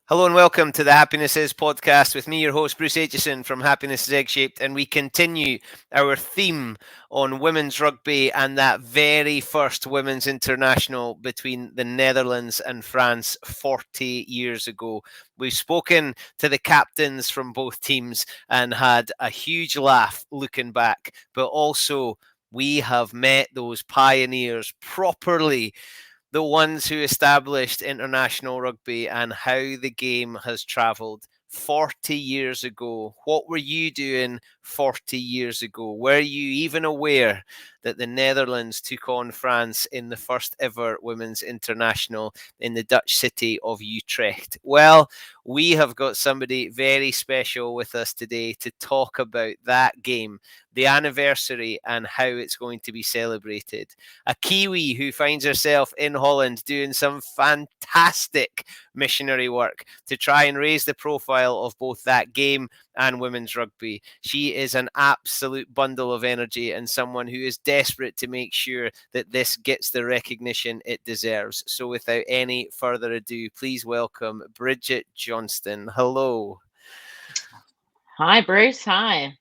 Hello and welcome to the Happiness Is podcast with me, your host, Bruce Aitchison from Happiness is Egg-Shaped, and we continue our theme on women's rugby and that very first women's international between the Netherlands and France 40 years ago. We've spoken to the captains from both teams and had a huge laugh looking back, but also we have met those pioneers properly, the ones who established international rugby and how the game has travelled 40 years ago. What were you doing 40 years ago? Were you even aware that the Netherlands took on France in the first ever women's international in the Dutch city of Utrecht? Well, we have got somebody very special with us today to talk about that game, the anniversary, and how it's going to be celebrated. A Kiwi who finds herself in Holland doing some fantastic missionary work to try and raise the profile of both that game and women's rugby. She is an absolute bundle of energy and someone who is desperate to make sure that this gets the recognition it deserves. So without any further ado, please welcome Brigette Johnston. Hello. Hi, Bruce. Hi.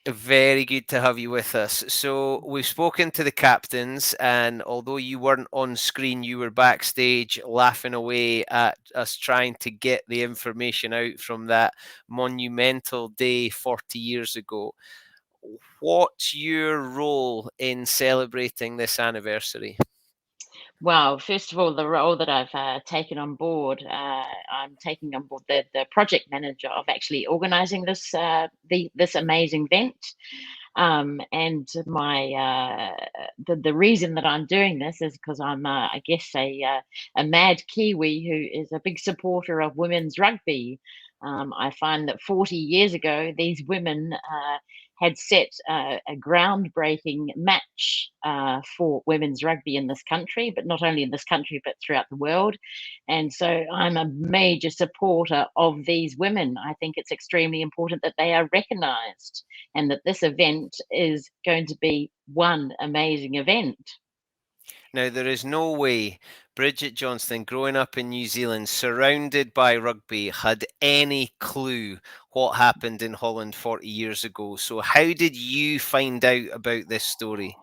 Very good to have you with us. So we've spoken to the captains, and although you weren't on screen, you were backstage laughing away at us trying to get the information out from that monumental day 40 years ago. What's your role in celebrating this anniversary? Well, first of all, the role that I've taken on board, I'm taking on board the project manager of actually organising this amazing event. And the reason that I'm doing this is because I'm, I guess, a mad Kiwi who is a big supporter of women's rugby. I find that 40 years ago, these women had set a groundbreaking match for women's rugby in this country, but not only in this country, but throughout the world. And so I'm a major supporter of these women. I think it's extremely important that they are recognised and that this event is going to be one amazing event. Now, there is no way Brigette Johnston, growing up in New Zealand, surrounded by rugby, had any clue what happened in Holland 40 years ago. So, how did you find out about this story?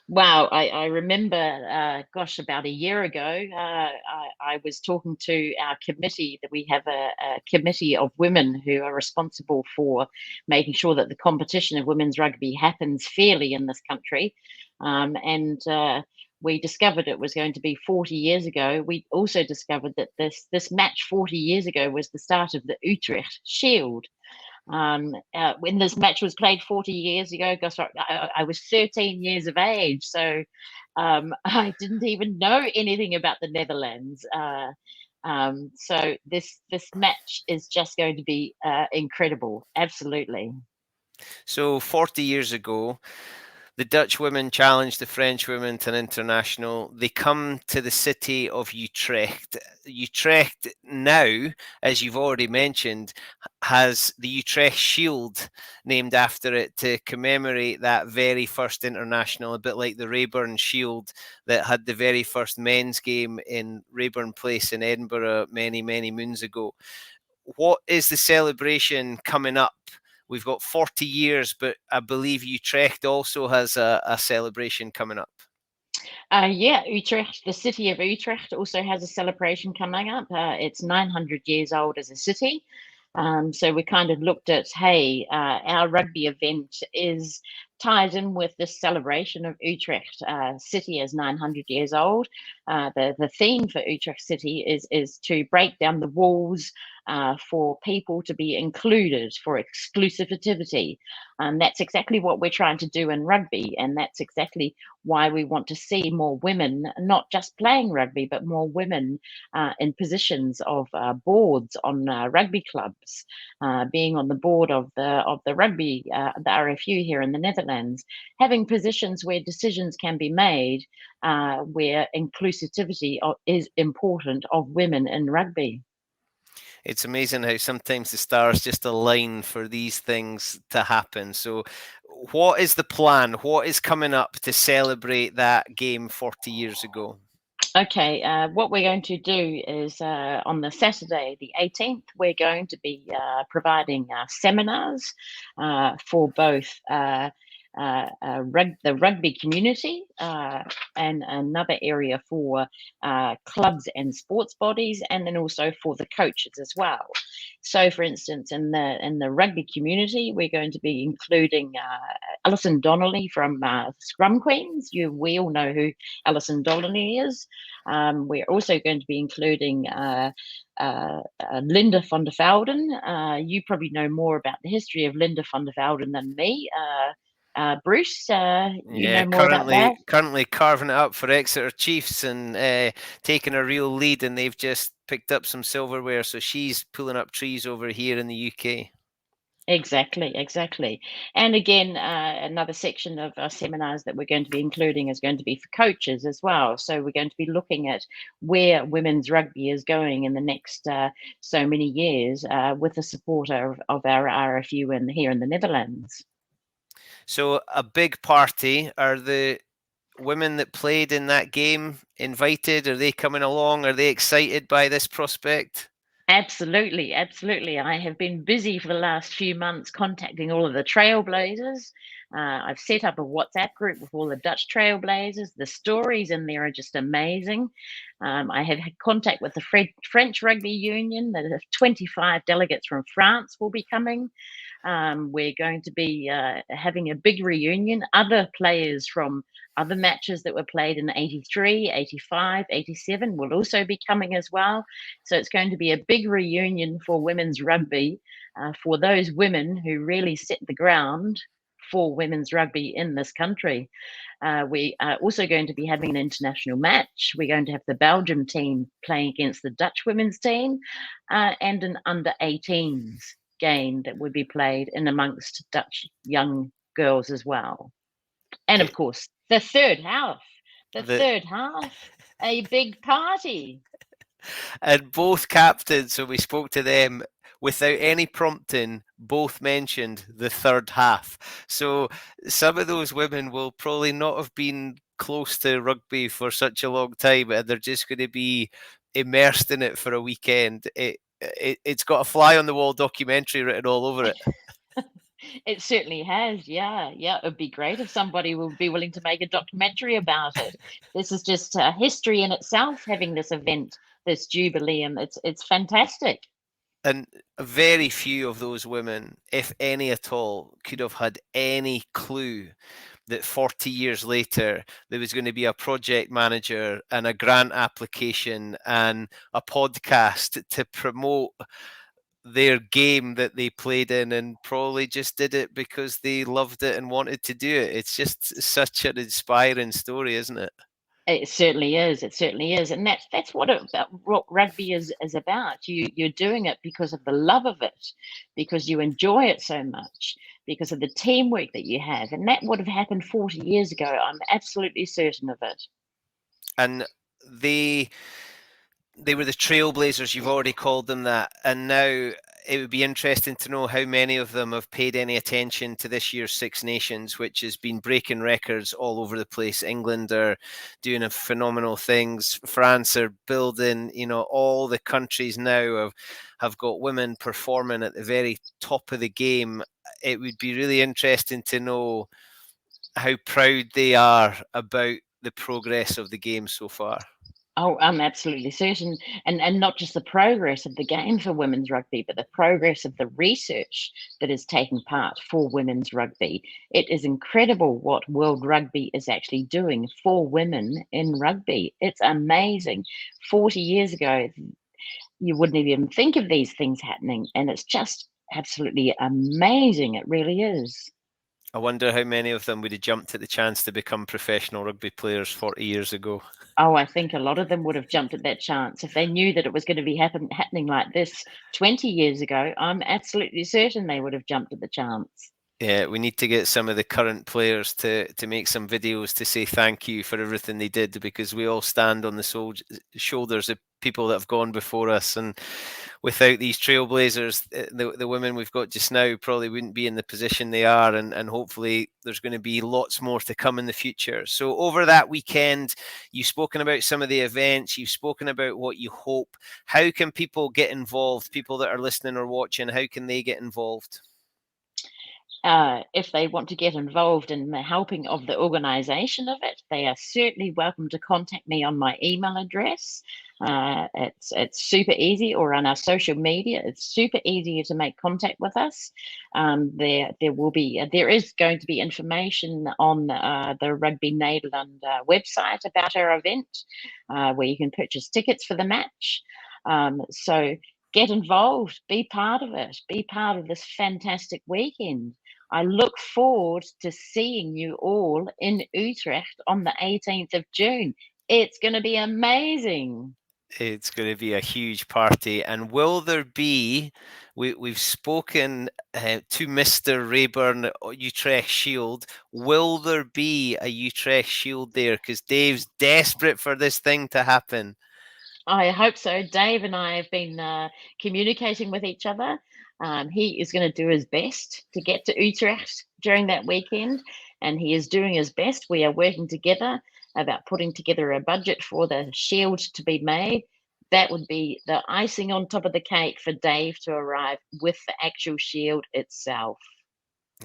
Wow, I remember, gosh, about a year ago, I was talking to our committee that we have a committee of women who are responsible for making sure that the competition of women's rugby happens fairly in this country. And we discovered it was going to be 40 years ago. We also discovered that this match 40 years ago was the start of the Utrecht Shield. When this match was played 40 years ago, gosh, I was 13 years of age, so I didn't even know anything about the Netherlands. So this match is just going to be incredible, absolutely. So, 40 years ago, the Dutch women challenged the French women to an international. They come to the city of Utrecht. Utrecht now, as you've already mentioned, has the Utrecht Shield named after it to commemorate that very first international, a bit like the Rayburn Shield that had the very first men's game in Rayburn Place in Edinburgh many, many moons ago. What is the celebration coming up? We've got 40 years, but I believe Utrecht also has a celebration coming up. Yeah, Utrecht, the city of Utrecht also has a celebration coming up. It's 900 years old as a city. So we kind of looked at, hey, our rugby event is ties in with this celebration of Utrecht City as 900 years old. The theme for Utrecht City is to break down the walls for people to be included, for exclusivity. That's exactly what we're trying to do in rugby, and that's exactly why we want to see more women, not just playing rugby, but more women in positions of boards on rugby clubs, being on the board of the rugby, the RFU here in the Netherlands, having positions where decisions can be made, where inclusivity is important of women in rugby. It's amazing how sometimes the stars just align for these things to happen. So, what is the plan? What is coming up to celebrate that game 40 years ago? Okay, what we're going to do is on the Saturday, the 18th, we're going to be providing seminars for both the rugby community and another area for clubs and sports bodies, and then also for the coaches as well. So, for instance, in the rugby community, we're going to be including Alison Donnelly from Scrum Queens. We all know who Alison Donnelly is. We're also going to be including Linda van der Velden. You probably know more about the history of Linda van der Velden than me. Bruce, you know more about that? Currently carving it up for Exeter Chiefs and taking a real lead, and they've just picked up some silverware, so she's pulling up trees over here in the UK. Exactly. And again, another section of our seminars that we're going to be including is going to be for coaches as well. So we're going to be looking at where women's rugby is going in the next so many years with the support of our RFU here in the Netherlands. So a big party. Are the women that played in that game invited? Are they coming along? Are they excited by this prospect? Absolutely. I have been busy for the last few months contacting all of the trailblazers. I've set up a WhatsApp group with all the Dutch trailblazers. The stories in there are just amazing. I have had contact with the French Rugby Union. The 25 delegates from France will be coming. We're going to be having a big reunion. Other players from other matches that were played in 83, 85, 87 will also be coming as well. So it's going to be a big reunion for women's rugby for those women who really set the ground for women's rugby in this country. We are also going to be having an international match. We're going to have the Belgium team playing against the Dutch women's team and an under-18s game that would be played in amongst Dutch young girls as well. And of course, the third half, a big party. And both captains, so we spoke to them without any prompting, both mentioned the third half. So some of those women will probably not have been close to rugby for such a long time, and they're just going to be immersed in it for a weekend. It's got a fly on the wall documentary written all over it. It certainly has. Yeah. It'd be great if somebody would be willing to make a documentary about it. This is just history in itself, having this event, this jubilee, and it's fantastic. And very few of those women, if any at all, could have had any clue that 40 years later there was going to be a project manager and a grant application and a podcast to promote their game that they played in, and probably just did it because they loved it and wanted to do it. It's just such an inspiring story, isn't it? It certainly is. And that's what rugby is about. You're doing it because of the love of it, because you enjoy it so much, because of the teamwork that you have. And that would have happened 40 years ago. I'm absolutely certain of it. And they were the trailblazers, you've already called them that, and now it would be interesting to know how many of them have paid any attention to this year's Six Nations, which has been breaking records all over the place. England are doing phenomenal things. France are building, all the countries now have got women performing at the very top of the game. It would be really interesting to know how proud they are about the progress of the game so far. Oh, I'm absolutely certain. And not just the progress of the game for women's rugby, but the progress of the research that is taking part for women's rugby. It is incredible what World Rugby is actually doing for women in rugby. It's amazing. 40 years ago, you wouldn't even think of these things happening. And it's just absolutely amazing. It really is. I wonder how many of them would have jumped at the chance to become professional rugby players 40 years ago. Oh, I think a lot of them would have jumped at that chance if they knew that it was going to be happening like this 20 years ago. I'm absolutely certain they would have jumped at the chance. Yeah, we need to get some of the current players to make some videos to say thank you for everything they did, because we all stand on the shoulders of people that have gone before us, and without these trailblazers, the women we've got just now probably wouldn't be in the position they are, and hopefully there's going to be lots more to come in the future. So over that weekend, you've spoken about some of the events, you've spoken about what you hope. How can people get involved? People that are listening or watching, how can they get involved? If they want to get involved in the helping of the organisation of it, they are certainly welcome to contact me on my email address. It's super easy, or on our social media. It's super easy to make contact with us. There is going to be information on the Rugby Nederland website about our event, where you can purchase tickets for the match. So get involved, be part of it, be part of this fantastic weekend. I look forward to seeing you all in Utrecht on the 18th of June. It's going to be amazing. It's going to be a huge party. And will there be, we've spoken to Mr. Rayburn Utrecht Shield, will there be a Utrecht Shield there? Because Dave's desperate for this thing to happen. I hope so. Dave and I have been communicating with each other. He is going to do his best to get to Utrecht during that weekend, and he is doing his best. We are working together about putting together a budget for the shield to be made. That would be the icing on top of the cake for Dave to arrive with the actual shield itself.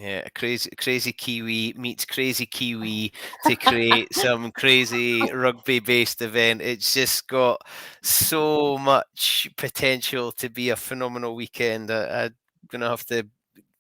Yeah, crazy Kiwi meets crazy Kiwi to create some crazy rugby-based event. It's just got so much potential to be a phenomenal weekend. I'm gonna have to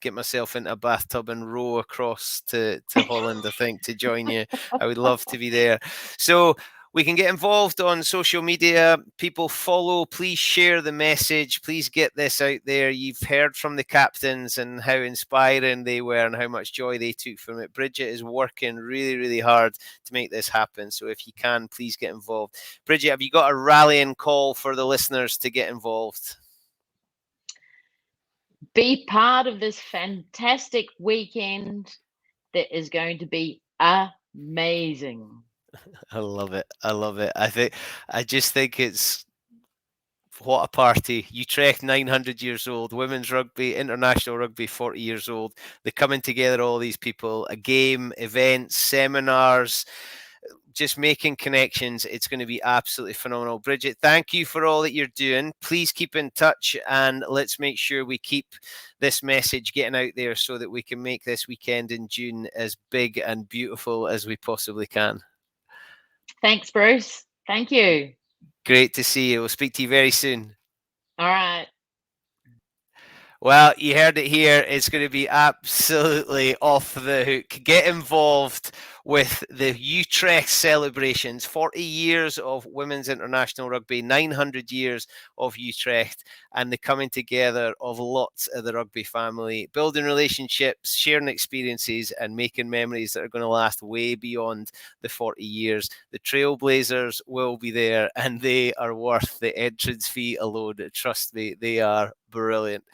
get myself into a bathtub and row across to Holland, I think, to join you. I would love to be there. So we can get involved on social media. People follow, please share the message. Please get this out there. You've heard from the captains and how inspiring they were and how much joy they took from it. Brigette is working really, really hard to make this happen. So if you can, please get involved. Brigette, have you got a rallying call for the listeners to get involved? Be part of this fantastic weekend that is going to be amazing. I love it. I love it. I just think it's what a party. Utrecht 900 years old, women's rugby, international rugby 40 years old. They're coming together, all these people, a game, events, seminars, just making connections. It's going to be absolutely phenomenal. Brigette, thank you for all that you're doing. Please keep in touch, and let's make sure we keep this message getting out there so that we can make this weekend in June as big and beautiful as we possibly can. Thanks, Bruce. Thank you. Great to see you. We'll speak to you very soon. All right. Well, you heard it here. It's going to be absolutely off the hook. Get involved with the Utrecht celebrations. 40 years of women's international rugby, 900 years of Utrecht, and the coming together of lots of the rugby family, building relationships, sharing experiences, and making memories that are going to last way beyond the 40 years. The trailblazers will be there, and they are worth the entrance fee alone. Trust me, they are brilliant.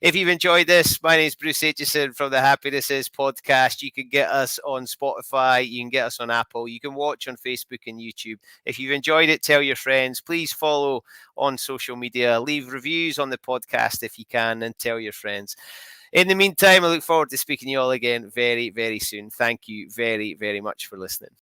If you've enjoyed this, my name is Bruce Aitchison from the Happiness Is podcast. You can get us on Spotify, you can get us on Apple, you can watch on Facebook and YouTube. If you've enjoyed it, tell your friends. Please follow on social media, leave reviews on the podcast if you can, and tell your friends. In the meantime, I look forward to speaking to you all again very, very soon. Thank you very, very much for listening.